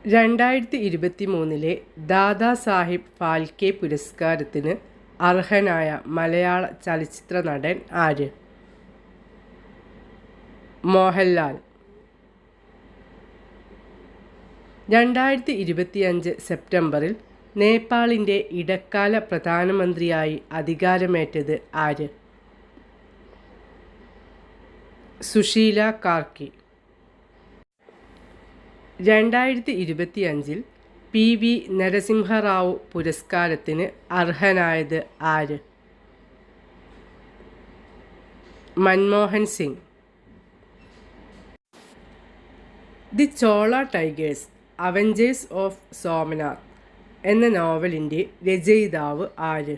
2023 ദാദാ സാഹിബ് ഫാൽക്കെ പുരസ്കാരത്തിന് അർഹനായ മലയാള ചലച്ചിത്ര നടൻ ആര്? മോഹൻലാൽ. 2025 സെപ്റ്റംബറിൽ നേപ്പാളിൻ്റെ ഇടക്കാല പ്രധാനമന്ത്രിയായി അധികാരമേറ്റത് ആര്? സുശീല കാർക്കി. 2025 PV നരസിംഹറാവു പുരസ്കാരത്തിന് അർഹനായത് ആര്? Manmohan Singh. The Chola tigers avengers of Somnath എന്ന നോവലിൻ്റെ രചയിതാവ് ആര്?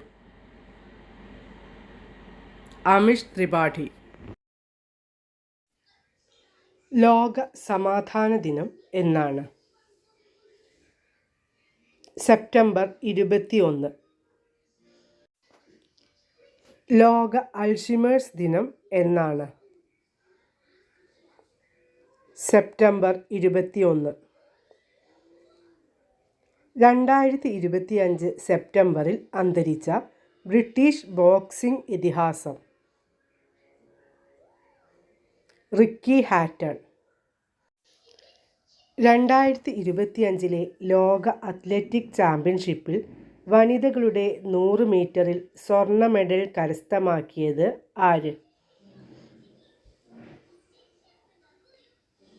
അമിഷ് ത്രിപാഠി. ലോക സമാധാന ദിനം എന്നാണ്? സെപ്റ്റംബർ 21. ലോക അൾഷിമേഴ്സ് ദിനം എന്നാണ്? സെപ്റ്റംബർ 21. 2025 സെപ്റ്റംബറിൽ അന്തരിച്ച ബ്രിട്ടീഷ് ബോക്സിംഗ് ഇതിഹാസം റിക്കി ഹാറ്റൺ. 2025 ലോക അത്ലറ്റിക് ചാമ്പ്യൻഷിപ്പിൽ വനിതകളുടെ 100 മീറ്ററിൽ സ്വർണ്ണ മെഡൽ കരസ്ഥമാക്കിയത് ആര്?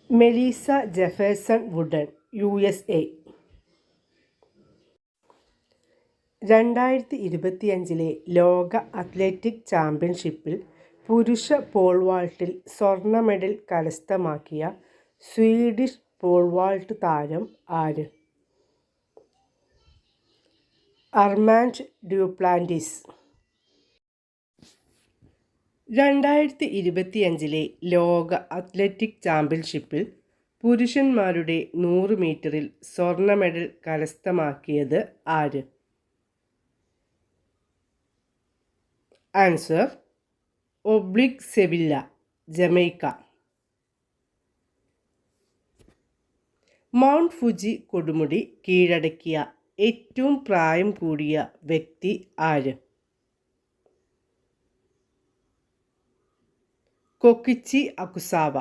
Melissa Jefferson wooden, USA. 2025 ലോക അത്ലറ്റിക് ചാമ്പ്യൻഷിപ്പിൽ പുരുഷ പോൾ വാൾട്ടിൽ സ്വർണ്ണ മെഡൽ കരസ്ഥമാക്കിയ സ്വീഡിഷ് പോൾ വാൾട്ട് താരം ആര്? അർമാൻഡ് ഡ്യൂപ്ലാന്റിസ്. 2025 ലോക അത്ലറ്റിക് ചാമ്പ്യൻഷിപ്പിൽ പുരുഷന്മാരുടെ 100 മീറ്ററിൽ സ്വർണ്ണ മെഡൽ കരസ്ഥമാക്കിയത് ആര്? Answer oblique Sevilla, Jamaica. Mount Fuji കൊടുമുടി കീഴടക്കിയ ഏറ്റവും പ്രായം കൂടിയ വ്യക്തി ആര്? കൊക്കിച്ചി അകുസാവ.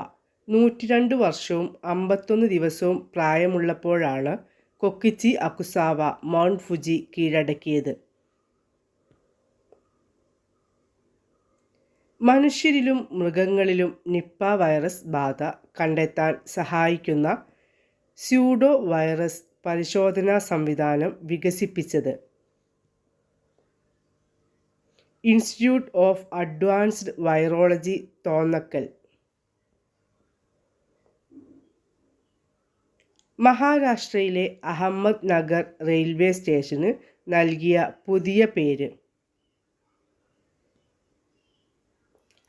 102 വർഷവും 51 ദിവസവും പ്രായമുള്ളപ്പോഴാണ് കൊക്കിച്ചി അകുസാവ മൗണ്ട് ഫുജി കീഴടക്കിയത്. മനുഷ്യരിലും മൃഗങ്ങളിലും നിപ്പ വൈറസ് ബാധ കണ്ടെത്താൻ സഹായിക്കുന്ന സ്യൂഡോ വൈറസ് പരിശോധനാ സംവിധാനം വികസിപ്പിച്ചത് institute of advanced virology, Thonnakkal. മഹാരാഷ്ട്രയിലെ അഹമ്മദ് നഗർ റെയിൽവേ സ്റ്റേഷന് നൽകിയ പുതിയ പേര്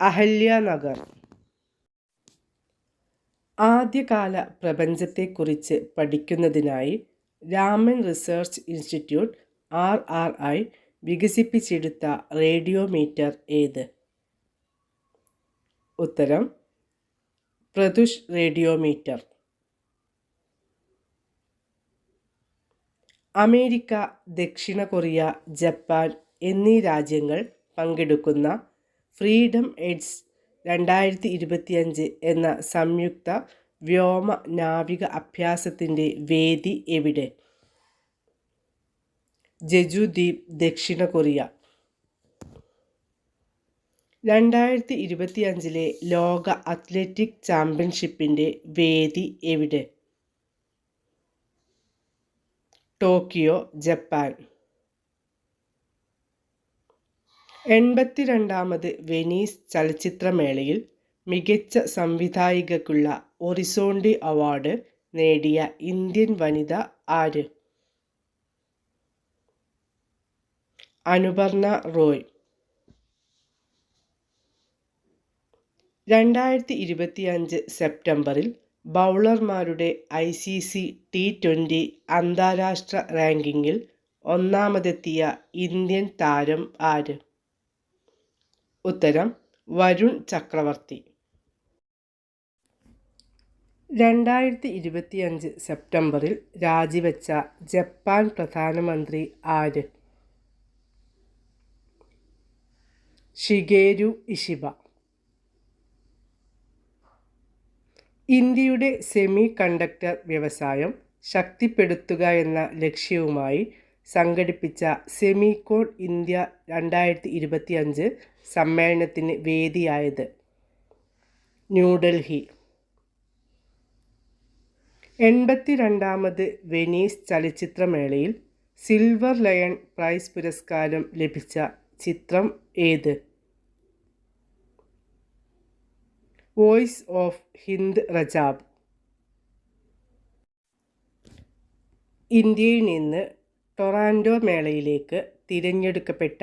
അഹല്യാനഗർ. ആദ്യകാല പ്രപഞ്ചത്തെക്കുറിച്ച് പഠിക്കുന്നതിനായി രാമൻ റിസർച്ച് ഇൻസ്റ്റിറ്റ്യൂട്ട് RRI വികസിപ്പിച്ചെടുത്ത റേഡിയോമീറ്റർ ഏത്? ഉത്തരം പ്രതുഷ് റേഡിയോമീറ്റർ. അമേരിക്ക, ദക്ഷിണ കൊറിയ, ജപ്പാൻ എന്നീ രാജ്യങ്ങൾ പങ്കെടുക്കുന്ന ഫ്രീഡം എഡ്ജ് 2025 എന്ന സംയുക്ത വ്യോമ നാവിക അഭ്യാസത്തിൻ്റെ വേദി എവിടെ? ജെജു ദ്വീപ്, ദക്ഷിണ കൊറിയ. 2025 ലോക അത്ലറ്റിക് ചാമ്പ്യൻഷിപ്പിൻ്റെ വേദി എവിടെ? Tokyo, Japan. 82ാമത് വെനീസ് ചലച്ചിത്രമേളയിൽ മികച്ച സംവിധായികയ്ക്കുള്ള ഒറിസോണ്ടി അവാർഡ് നേടിയ ഇന്ത്യൻ വനിത ആര്? അനുപർണ റോയ്. 2025 സെപ്റ്റംബറിൽ ബൗളർമാരുടെ ICC T20 അന്താരാഷ്ട്ര റാങ്കിങ്ങിൽ ഒന്നാമതെത്തിയ ഇന്ത്യൻ താരം ആര്? ഉത്തരം വരുൺ ചക്രവർത്തി. 2025 സെപ്റ്റംബറിൽ രാജിവെച്ച ജപ്പാൻ പ്രധാനമന്ത്രി ആര്? Shigeru Ishiba. ഇന്ത്യയുടെ സെമി കണ്ടക്ടർ വ്യവസായം ശക്തിപ്പെടുത്തുക എന്ന ലക്ഷ്യവുമായി സംഘടിപ്പിച്ച സെമികോൺ ഇന്ത്യ 2025 സമ്മേളനത്തിന് വേദിയായത് ന്യൂഡൽഹി. 82ാമത് വെനീസ് ചലച്ചിത്രമേളയിൽ സിൽവർ ലയൺ പ്രൈസ് പുരസ്കാരം ലഭിച്ച ചിത്രം ഏത്? Voice of Hind Rajab. ഇന്ത്യയിൽ നിന്ന് ടൊറാൻഡോ മേളയിലേക്ക് തിരഞ്ഞെടുക്കപ്പെട്ട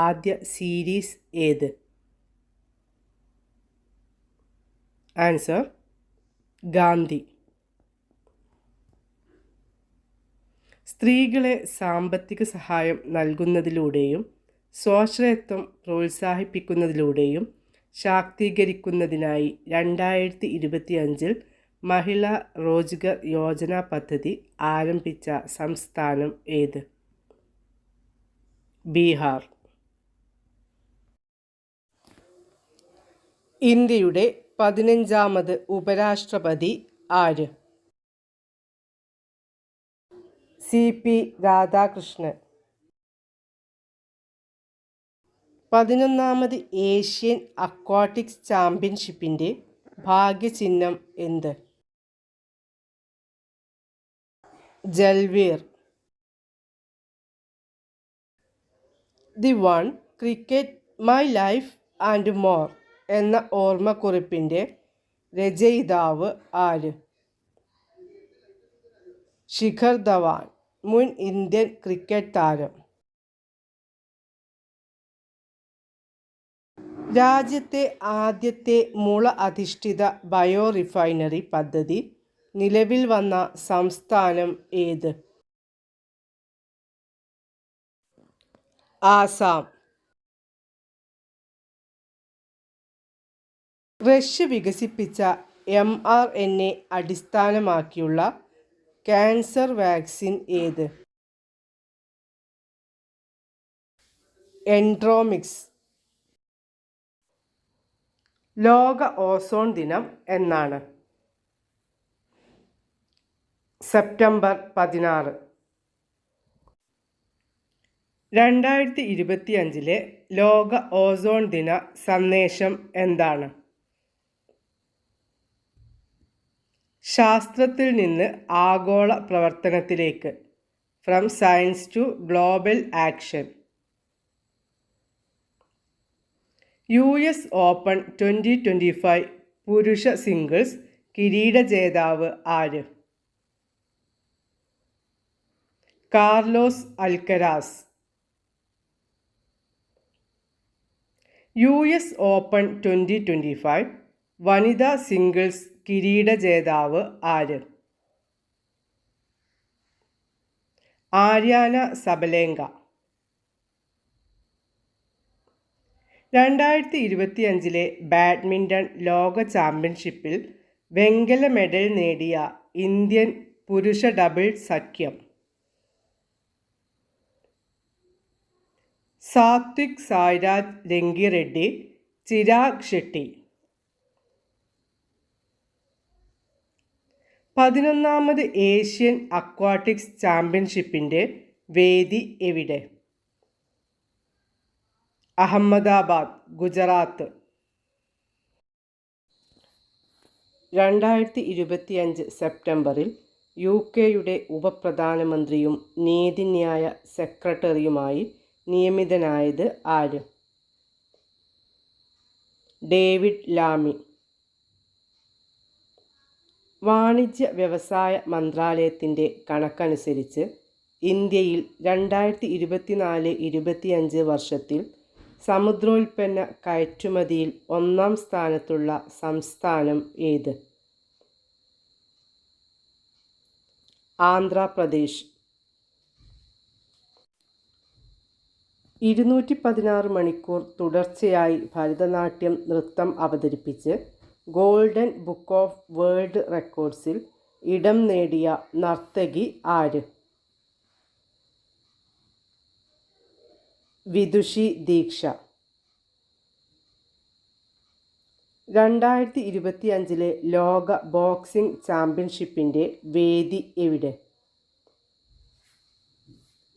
ആദ്യ സീരീസ് ഏത്? ആൻസർ ഗാന്ധി. സ്ത്രീകളെ സാമ്പത്തിക സഹായം നൽകുന്നതിലൂടെയും സ്വാശ്രയത്വം പ്രോത്സാഹിപ്പിക്കുന്നതിലൂടെയും ശാക്തീകരിക്കുന്നതിനായി 2025 മഹിളാ റോജ്ഗർ യോജന പദ്ധതി ആരംഭിച്ച സംസ്ഥാനം ഏത്? ബീഹാർ. ഇന്ത്യയുടെ 15ാമത് ഉപരാഷ്ട്രപതി ആര്? CP രാധാകൃഷ്ണൻ. 11ാമത് ഏഷ്യൻ അക്വാട്ടിക്സ് ചാമ്പ്യൻഷിപ്പിൻ്റെ ഭാഗ്യചിഹ്നം എന്ത്? Jalveer. The one cricket my life and more എന്ന ഓർമ്മക്കുറിപ്പിൻ്റെ രചയിതാവ് ആര്? ശിഖർ ധവാൻ, മുൻ ഇന്ത്യൻ ക്രിക്കറ്റ് താരം. രാജ്യത്തെ ആദ്യത്തെ മുള അധിഷ്ഠിത ബയോ റിഫൈനറി പദ്ധതി നിലവിൽ വന്ന സംസ്ഥാനം ഏത്? ആസാം. റഷ്യ വികസിപ്പിച്ച mRNA അടിസ്ഥാനമാക്കിയുള്ള ക്യാൻസർ വാക്സിൻ ഏത്? എൻഡ്രോമിക്സ്. ലോക ഓസോൺ ദിനം എന്നാണ്? സെപ്റ്റംബർ 16. 2025 ലോക ഓസോൺ ദിന സന്ദേശം എന്താണ്? ശാസ്ത്രത്തിൽ നിന്ന് ആഗോള പ്രവർത്തനത്തിലേക്ക്, from science to global action. US open 2025 പുരുഷ സിംഗിൾസ് കിരീട ജേതാവ് ആര്? കാർലോസ് അൽക്കരാസ്. US ഓപ്പൺ 2025 വനിതാ സിംഗിൾസ് കിരീട ജേതാവ് ആര്? Aryna Sabalenka. 2025 ബാഡ്മിൻ്റൺ ലോക ചാമ്പ്യൻഷിപ്പിൽ വെങ്കല മെഡൽ നേടിയ ഇന്ത്യൻ പുരുഷ ഡബിൾ സഖ്യം. സാത്വിക് സായ്രാജ് രംഗിറെഡ്ഡി, ചിരാഗ് ഷെട്ടി. 11ാമത് ഏഷ്യൻ അക്വാട്ടിക്സ് ചാമ്പ്യൻഷിപ്പിൻ്റെ വേദി എവിടെ? അഹമ്മദാബാദ്, ഗുജറാത്ത്. 2025 സെപ്റ്റംബറിൽ UK ഉപപ്രധാനമന്ത്രിയും നീതിന്യായ സെക്രട്ടറിയുമായി നിയമിതനായത് ആര്? ഡേവിഡ് ലാമി. വാണിജ്യ വ്യവസായ മന്ത്രാലയത്തിൻ്റെ കണക്കനുസരിച്ച് ഇന്ത്യയിൽ 2024-25 വർഷത്തിൽ സമുദ്രോൽപ്പന്ന കയറ്റുമതിയിൽ 1ാം സ്ഥാനത്തുള്ള സംസ്ഥാനം ഏത്? ആന്ധ്രാപ്രദേശ്. 216 മണിക്കൂർ തുടർച്ചയായി ഭരതനാട്യം നൃത്തം അവതരിപ്പിച്ച് ഗോൾഡൻ ബുക്ക് ഓഫ് വേൾഡ് റെക്കോർഡ്സിൽ ഇടം നേടിയ നർത്തകി ആര്? വിദുഷി ദീക്ഷ. 2025 ലോക ബോക്സിംഗ് ചാമ്പ്യൻഷിപ്പിൻ്റെ വേദി എവിടെ?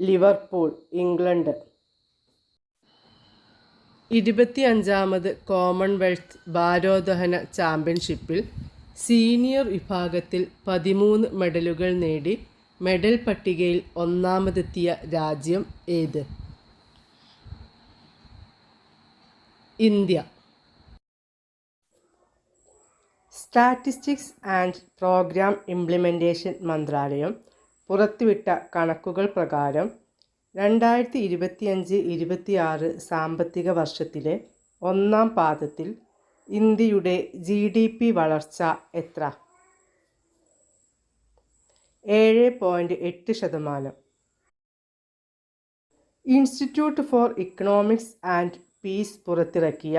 Liverpool, England. 25ാമത് കോമൺവെൽത്ത് ഭാരോദ്വഹന ചാമ്പ്യൻഷിപ്പിൽ സീനിയർ വിഭാഗത്തിൽ 13 മെഡലുകൾ നേടി മെഡൽ പട്ടികയിൽ ഒന്നാമതെത്തിയ രാജ്യം ഏത്? India. Statistics and programme implementation മന്ത്രാലയം പുറത്തുവിട്ട കണക്കുകൾ പ്രകാരം 2025-26 സാമ്പത്തിക വർഷത്തിലെ ഒന്നാം പാദത്തിൽ ഇന്ത്യയുടെ GDP വളർച്ച എത്ര? 7.8%. Institute four economics and piece പുറത്തിറക്കിയ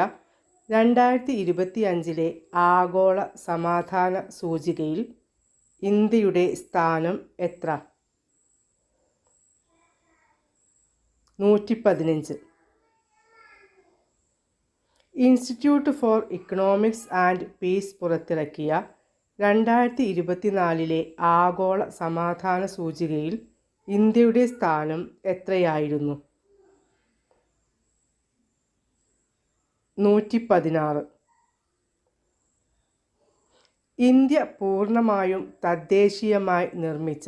2025 ആഗോള സമാധാന സൂചികയിൽ ഇന്ത്യയുടെ സ്ഥാനം എത്ര? 115. Institute four economics and piece പുറത്തിറക്കിയ 2024 ആഗോള സമാധാന സൂചികയിൽ ഇന്ത്യയുടെ സ്ഥാനം എത്രയായിരുന്നു? 116. ഇന്ത്യ പൂർണ്ണമായും തദ്ദേശീയമായി നിർമ്മിച്ച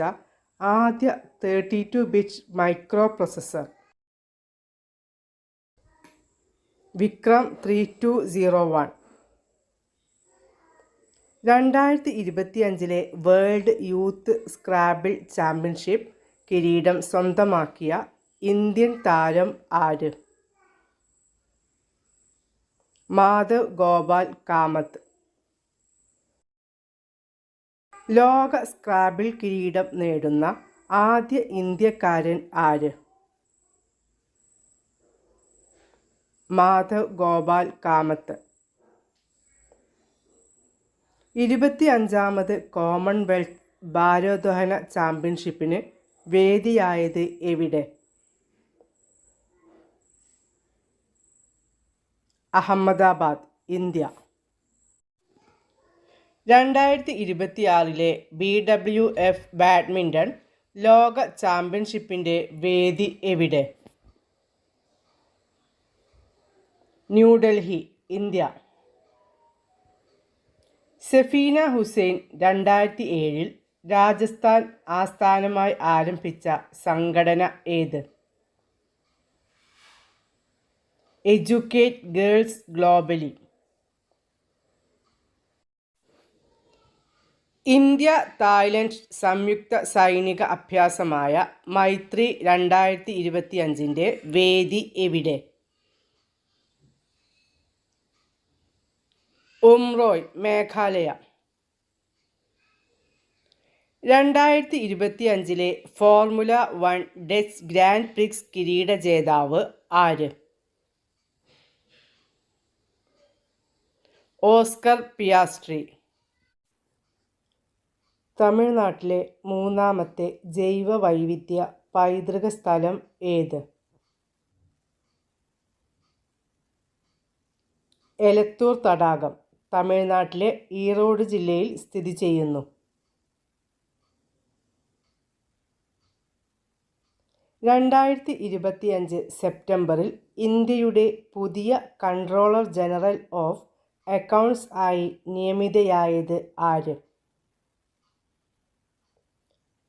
ആദ്യ 32-ബിറ്റ് micro processor Vikram 3201. 2025 world youth scrabble championship കിരീടം സ്വന്തമാക്കിയ ഇന്ത്യൻ താരം ആര്? മാധവ് ഗോപാൽ കാമത്ത്. ലോക സ്ക്രാബിൾ കിരീടം നേടുന്ന ആദ്യ ഇന്ത്യക്കാരൻ ആര്? മാധവ് ഗോപാൽ കാമത്ത്. 25ാമത് കോമൺവെൽത്ത് ഭാരോദ്വഹന ചാമ്പ്യൻഷിപ്പിന് വേദിയായത് എവിടെ? അഹമ്മദാബാദ്, ഇന്ത്യ. 2026 BWF ബാഡ്മിൻ്റൺ ലോക ചാമ്പ്യൻഷിപ്പിൻ്റെ വേദി എവിടെ? ന്യൂഡൽഹി, ഇന്ത്യ. സഫീന ഹുസൈൻ 2007 രാജസ്ഥാൻ ആസ്ഥാനമായി ആരംഭിച്ച സംഘടന ഏത്? Educate girls globally. India Thailand സംയുക്ത സൈനിക അഭ്യാസമായ മൈത്രി 2025 വേദി എവിടെ? Umroi, Meghalaya. 2025 formula 1 Dutch grand prix കിരീട ജേതാവ് ആര്? Oscar Piastri. തമിഴ്നാട്ടിലെ മൂന്നാമത്തെ ജൈവ വൈവിധ്യ പൈതൃക സ്ഥലം ഏത്? എലത്തൂർ തടാകം, തമിഴ്നാട്ടിലെ ഈറോഡ് ജില്ലയിൽ സ്ഥിതി ചെയ്യുന്നു. 2025 സെപ്റ്റംബറിൽ ഇന്ത്യയുടെ പുതിയ കൺട്രോളർ ജനറൽ ഓഫ് അക്കൗണ്ട്സ് ആയി നിയമിതയായത് ആര്?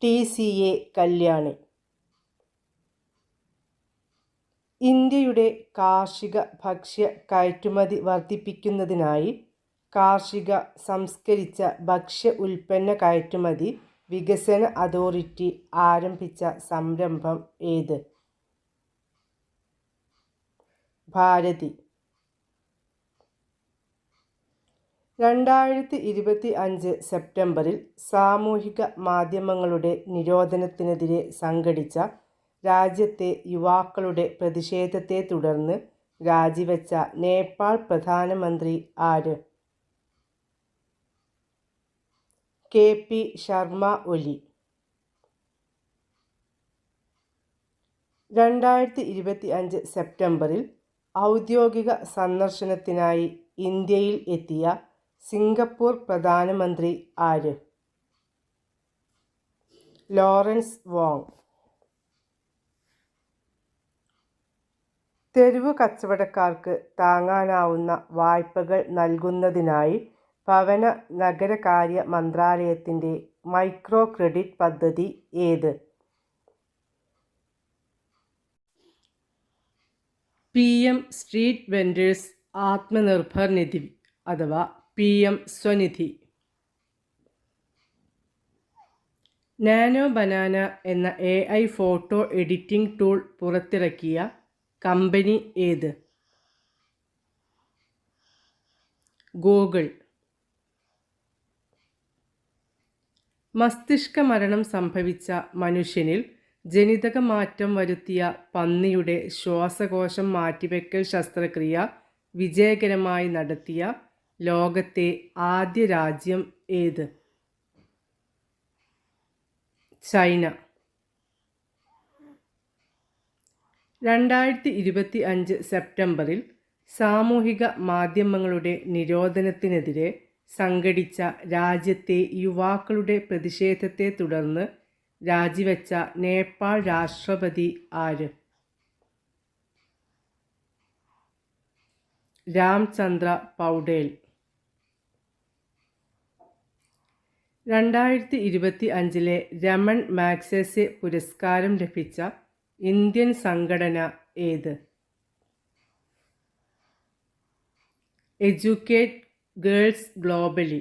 TCA കല്യാണി. ഇന്ത്യയുടെ കാർഷിക ഭക്ഷ്യ കയറ്റുമതി വർദ്ധിപ്പിക്കുന്നതിനായി കാർഷിക സംസ്കരിച്ച ഭക്ഷ്യ ഉൽപ്പന്ന കയറ്റുമതി വികസന അതോറിറ്റി ആരംഭിച്ച സംരംഭം ഏത്? ഭാരതി. 2025 സെപ്റ്റംബറിൽ സാമൂഹിക മാധ്യമങ്ങളുടെ നിരോധനത്തിനെതിരെ സംഘടിച്ച രാജ്യത്തെ യുവാക്കളുടെ പ്രതിഷേധത്തെ തുടർന്ന് രാജിവെച്ച നേപ്പാൾ പ്രധാനമന്ത്രി ആര്? KP ശർമ്മ ഒലി. 2025 സെപ്റ്റംബറിൽ ഔദ്യോഗിക സന്ദർശനത്തിനായി ഇന്ത്യയിൽ എത്തിയ സിംഗപ്പൂർ പ്രധാനമന്ത്രി ആര്? Lawrence Wong. തെരുവു കച്ചവടക്കാർക്ക് താങ്ങാനാവുന്ന വായ്പകൾ നൽകുന്നതിനായി ഭവന നഗരകാര്യ മന്ത്രാലയത്തിൻ്റെ മൈക്രോ ക്രെഡിറ്റ് പദ്ധതി ഏത്? PM സ്ട്രീറ്റ് വെൻഡേഴ്സ് ആത്മനിർഭർ നിധി അഥവാ PM സ്വനിധി. നാനോ ബനാന എന്ന AI ഫോട്ടോ എഡിറ്റിംഗ് ടൂൾ പുറത്തിറക്കിയ കമ്പനി ഏത്? ഗൂഗിൾ. മസ്തിഷ്ക മരണം സംഭവിച്ച മനുഷ്യനിൽ ജനിതക മാറ്റം വരുത്തിയ പന്നിയുടെ ശ്വാസകോശം മാറ്റിവെക്കൽ ശസ്ത്രക്രിയ വിജയകരമായി നടത്തിയ ലോകത്തെ ആദ്യ രാജ്യം ഏത്? ചൈന. 2025 സെപ്റ്റംബറിൽ സാമൂഹിക മാധ്യമങ്ങളുടെ നിരോധനത്തിനെതിരെ സംഘടിച്ച രാജ്യത്തെ യുവാക്കളുടെ പ്രതിഷേധത്തെ തുടർന്ന് രാജിവെച്ച നേപ്പാൾ രാഷ്ട്രപതി ആര്? രാംചന്ദ്ര പൗഡേൽ. 2025 രമൺ മാഗ്സസെ പുരസ്കാരം ലഭിച്ച ഇന്ത്യൻ സംഘടന ഏത്? Educate girls globally.